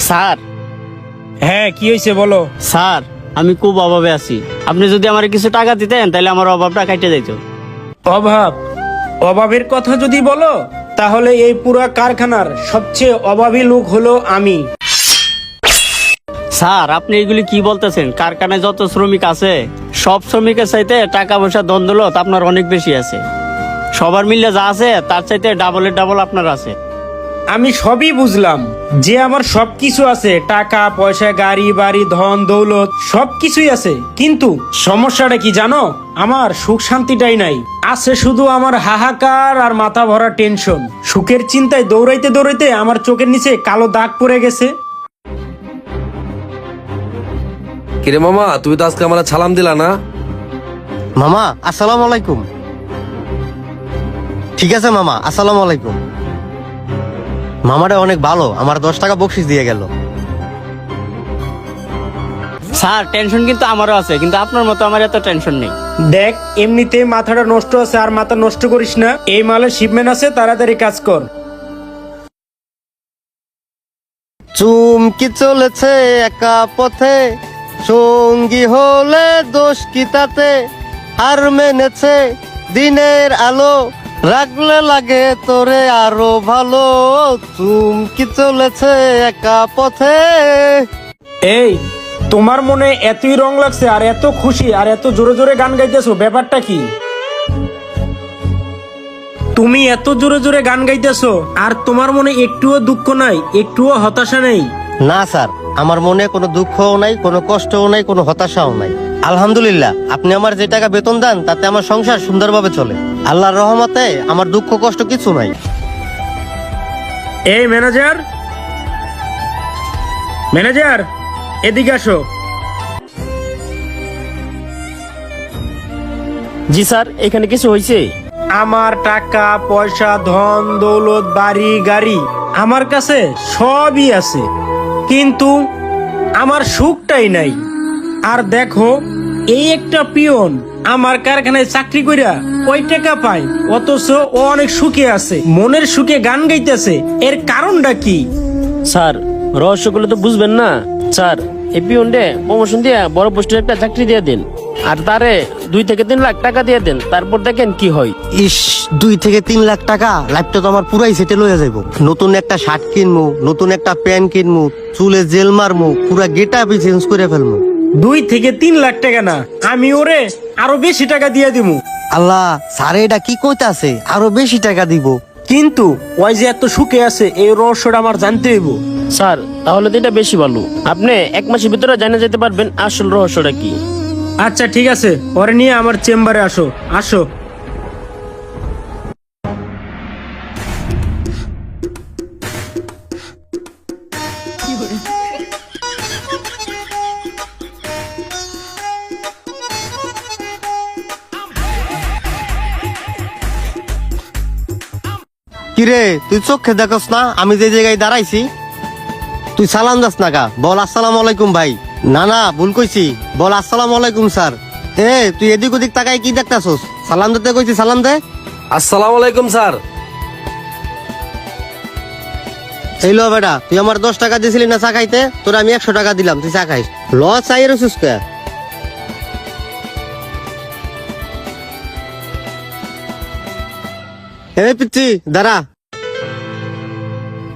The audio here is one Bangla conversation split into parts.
স্যার। হ্যাঁ, কি হয়েছে বলো। স্যার, আমি খুব অভাবে আছি। আপনি যদি আমার কিছু টাকা দিতেন তাহলে আমার অভাবটা কেটে যেত। অভাব? অভাবের কথা যদি বলো তাহলে এই পুরা কারখানার সবচেয়ে অভাবী লোক হলো আমি। স্যার, আপনি এগুলি কি বলতেছেন? কারখানায় যত শ্রমিক আছে সব শ্রমিকের চাইতে টাকা পয়সা দ্বন্দ্বলত আপনার অনেক বেশি আছে। সবার মিলে যা আছে তার চাইতে ডাবলের ডাবল আপনার আছে। আমি সবই বুঝলাম যে আমার সবকিছু আছে, টাকা পয়সা, গাড়ি বাড়ি, ধন দৌলত সবকিছুই আছে, কিন্তু সমস্যাটা কি জানো? আমার সুখ শান্তিটাই নাই। আছে শুধু আমার হাহাকার আর মাথা ভরা টেনশন। সুখের চিন্তায় দৌড়াইতে দৌড়াইতে আমার চোখের নিচে কালো দাগ পড়ে গেছে। কিরে মামা, তুমি তো আজকে আমার সালাম দিলা না? মামা আসসালামু আলাইকুম। ঠিক আছে মামা, আসসালামু আলাইকুম। মামাটা অনেক ভালো, আমার 10 টাকা বকশিস দিয়ে গেল। স্যার, টেনশন কিন্তু আমারও আছে, কিন্তু আপনার মতো আমার এত টেনশন নেই। দেখ, এমনিতে মাথাটা নষ্ট আছে, আর মাথা নষ্ট করিস না। এই মালের শিপমেন্ট আছে, তাড়াতাড়ি কাজ কর। চুমকি চলেছে একা পথে, সঙ্গী হলে দোষ কি তাতে? আর মেনেছে দিনের আলো, রাখলে লাগে তোরে আরো ভালো। চুমকি চলেছে একা পথে। এই, তোমার মনে এতই রং লাগছে আর এত খুশি আর এত জোরে জোরে গান গাইতেছো, ব্যাপারটা কি? তুমি এত জোরে জোরে গান গাইতেছো আর তোমার মনে একটুও দুঃখ নাই, একটুও হতাশা নেই? না স্যার, আমার মনে কোনো দুঃখও নাই, কোনো কষ্টও নাই, কোনো হতাশাও নাই। আলহামদুলিল্লাহ, আপনি আমার যে টাকা বেতন দেন তাতে আমার সংসার সুন্দরভাবে চলে। আল্লাহর রহমতে আমার দুঃখ কষ্ট কিছু নাই। এই ম্যানেজার, ম্যানেজার এদিকে আসো। জি স্যার, এখানে কিছু হয়েছে? আমার টাকা পয়সা, ধন দৌলত, বাড়ি গাড়ি আমার কাছে সবই আছে, কিন্তু আমার সুখটাই নাই। আর দেখো, এই একটা পিয়ন আমার কারখানায় চাকরি কইরা কয় টাকা পায়, অথচ ও অনেক সুখে আছে, মনের সুখে গান গাইতেছে। এর কারণটা কি? স্যার, রহস্যগুলো তো বুঝবেন না। স্যার, এই পিয়নডে প্রমোশন দিয়ে বড় পোস্টের একটা চাকরি দিয়ে দিন, আর তারে 2 থেকে 3 লাখ টাকা দিয়ে দেন, তারপর দেখেন কি হয়। ইস, 2 থেকে 3 লাখ টাকা, লাইফটা তো আমার পুরাই সেটেল হয়ে যাবো। নতুন একটা শার্ট কিনবো, নতুন একটা প্যান্ট কিনবো, চুলে জেল মারবো, পুরা গেট আপই চেঞ্জ করে ফেলবো। 2 থেকে 3 লাখ টাকা না, আমি ওরে আরো বেশি টাকা দিয়ে দিমু। আল্লাহ, স্যার এটা কি কইতাছে? আরো বেশি টাকা দিব? কিন্তু ওই যে এত সুখে আছে, এই রহস্যটা আমার জানতে হইব। স্যার, তাহলে তো এটা বেশি ভালো। আপনি 1 মাসের ভিতরে জানা যেতে পারবেন আসল রহস্যটা কি। আচ্ছা ঠিক আছে, ওরে নিয়ে আমার চেম্বারে আসো। আসো। কিরে, তুই চোখে দেখোস না আমি যে জায়গায় দাঁড়াইছি? তুই সালাম দাস না কা? বল আসসালামু আলাইকুম ভাই। না না, ভুল কইছি, বল আসসালামু আলাইকুম স্যার। তুই এদিক ওদিক তাকাই কি দেখতাছস? সালাম দিতে কইছি, সালাম দে। আসসালামু আলাইকুম স্যার। এই লো বেটা, তুই আমার 10 টাকা দিছিলি না চা খাইতে? তোর আমি 100 টাকা দিলাম, তুই চা খাইস। ল চাই রসুস কে? পিচ্ছি দাঁড়া।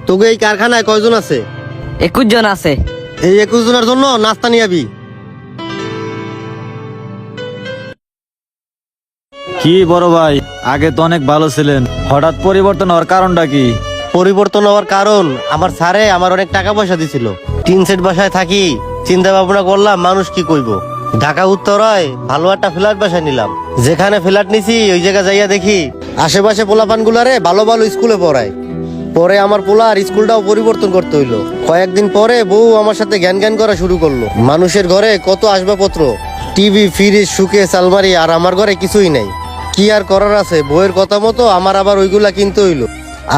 তোকে এই কারখানায় কয়জন আছে? 21 জন আছে। এই 21 জনের জন্য নাস্তা নিয়ে আবি। কি বড় ভাই, আগে তো অনেক ভালো ছিলেন, হঠাৎ পরিবর্তন হওয়ার কারণটা কি? পরিবর্তন হওয়ার কারণ, আমার স্যারে আমার অনেক টাকা পয়সা দিছিল। টিন সেট বাসায় থাকি, চিন্তা ভাবনা করলাম মানুষ কি কইব। ঢাকা উত্তরায় ভালো একটা ফ্ল্যাট বাসায় নিলাম। যেখানে ফ্ল্যাট নিছি ওই জায়গা যাইয়া দেখি আশেপাশে পোলাপান গুলারে ভালো ভালো স্কুলে পড়ায়। পরে আমার পোলার স্কুলটাও পরিবর্তন করতে হইলো। কয়েকদিন পরে বউ আমার সাথে জ্ঞান জ্ঞান করা শুরু করলো। মানুষের ঘরে কত আসবাবপত্র, টিভি, ফ্রিজ, সুকেস, আলমারি, আর আমার ঘরে কিছুই নাই। কি আর করার আছে, বউয়ের কথা মতো আমার আবার ওইগুলা কিনতে হইলো।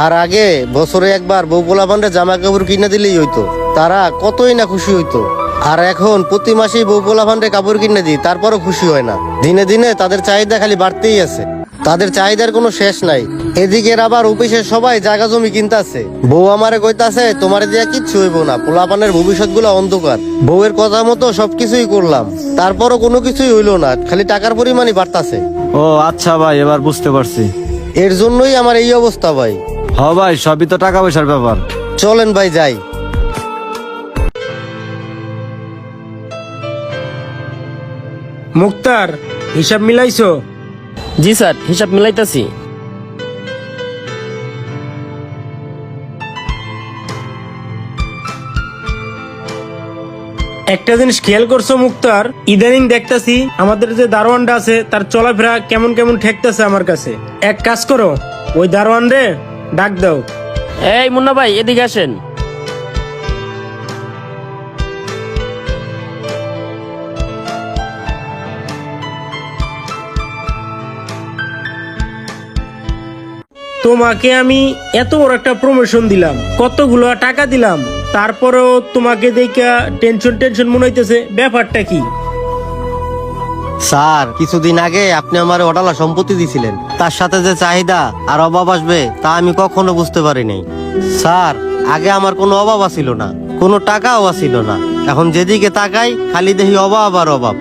আর আগে বছরে একবার বউ পোলাপানরে জামা কাপড় কিনে দিলেই হইতো, তারা কতই না খুশি হইতো। আর এখন প্রতি মাসেই বউ পোলাপানরে কাপড় কিনে দিই, তারপরও খুশি হয় না। দিনে দিনে তাদের চাহিদা খালি বাড়তেই আছে। তাদের চাহিদার কোনো শেষ নাই। এদিকে আবার অফিসের সবাই জায়গা জমি কিনতাছে। বউ আমারে কইতাছে তোমারে দিয়া কিচ্ছু হইব না, পোলাপানের ভবিষ্যৎ গুলো অন্ধকার। বউয়ের কথা মতো সবকিছুই করলাম, তারপরও কোনো কিছুই হইলো না, খালি টাকার পরিমাণই বাড়তাছে। ও আচ্ছা ভাই, এবার বুঝতে পারছি। এর জন্যই আমার এই অবস্থা ভাই। হ ভাই, সবই তো টাকা পয়সার ব্যাপার। চলেন ভাই যাই। মুক্তার, হিসাব মিলাইছো? জি স্যার, হিসাব মিলাইতাছি। একটা জিনিস খেয়াল করছো মুক্তার, ইদানিং দেখতাছি আমাদের যে দারোয়ানটা আছে তার চলাফেরা কেমন কেমন ঠেকতেছে আমার কাছে। এক কাজ করো, ওই দারোয়ান রে ডাক দাও। এই মুন্না ভাই, এদিকে আসেন। তোমাকে আমি এত বড় একটা প্রমোশন দিলাম, কতগুলো টাকা দিলাম, তারপরেও তোমাকে দেখা টেনশন টেনশন মনে হইতেছে, ব্যাপারটা কি? স্যার, কিছুদিন আগে আপনি আমার অডালা সম্পত্তি দিছিলেন, তার সাথে যে চাহিদা আর অভাব আসবে তা আমি কখনো বুঝতে পারি নাই। স্যার, আগে আমার কোনো অভাব ছিল না, কোনো টাকাও ছিল না। এখন যেদিকে তাকাই খালি দেখি অভাব আর অভাব।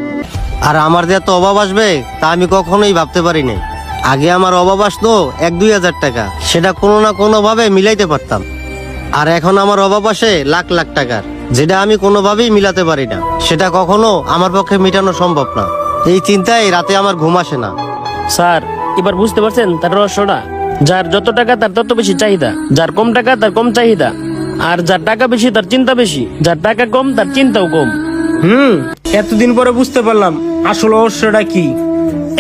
আর আমার যে এত অভাব আসবে তা আমি কখনোই ভাবতে পারি নাই। আগে আমার অভাব আসতো 1-2 হাজার টাকা, সেটা কোনো না কোনো ভাবে মিলাইতে পারতাম। আর এখন আমার অভাব আসে লাখ লাখ টাকার, যেটা আমি কোনোভাবেই মিলাতে পারি না। সেটা কখনো আমার পক্ষে মেটানো সম্ভব না। এই চিন্তায় রাতে আমার ঘুম আসে না। স্যার, এবার বুঝতে পারছেন তার রহস্যটা? যার যত টাকা তার তত বেশি চাহিদা, যার কম টাকা তার কম চাহিদা, আর যার টাকা বেশি তার চিন্তা বেশি, যার টাকা কম তার চিন্তাও কম। এতদিন পরে বুঝতে পারলাম আসল রহস্যটা কি।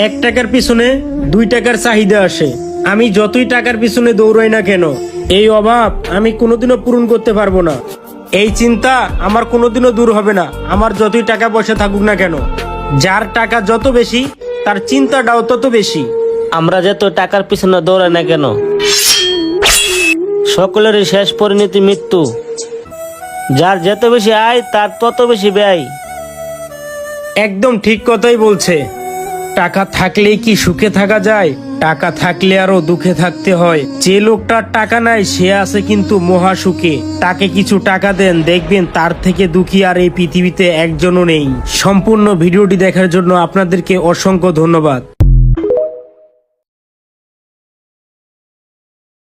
1 টাকার পিছনে 2 টাকার চাহিদা আসে। আমি যতই টাকার পিছনে দৌড়াই না কেন, এই অভাব আমি কোনোদিনও পূরণ করতে পারবো না। এই চিন্তা আমার কোনোদিনও দূর হবে না, আমার যতই টাকা পয়সা থাকুক না কেন। যার টাকা যত বেশি তার চিন্তাটাও তত বেশি। আমরা যত টাকার পিছনে দৌড়াই না কেন, সকলেরই শেষ পরিণতি মৃত্যু। যার যত বেশি আয় তার তত বেশি ব্যয়। একদম ঠিক কথাই বলছে। টাকা থাকলেই কি সুখে থাকা যায়? টাকা থাকলে আরো দুঃখে থাকতে হয়। যে লোকটার টাকা নাই সে আছে কিন্তু মহা সুখে। তাকে কিছু টাকা দেন, দেখবেন তার থেকে দুঃখী আর এই পৃথিবীতে একজনও নেই। সম্পূর্ণ ভিডিওটি দেখার জন্য আপনাদেরকে অসংখ্য ধন্যবাদ।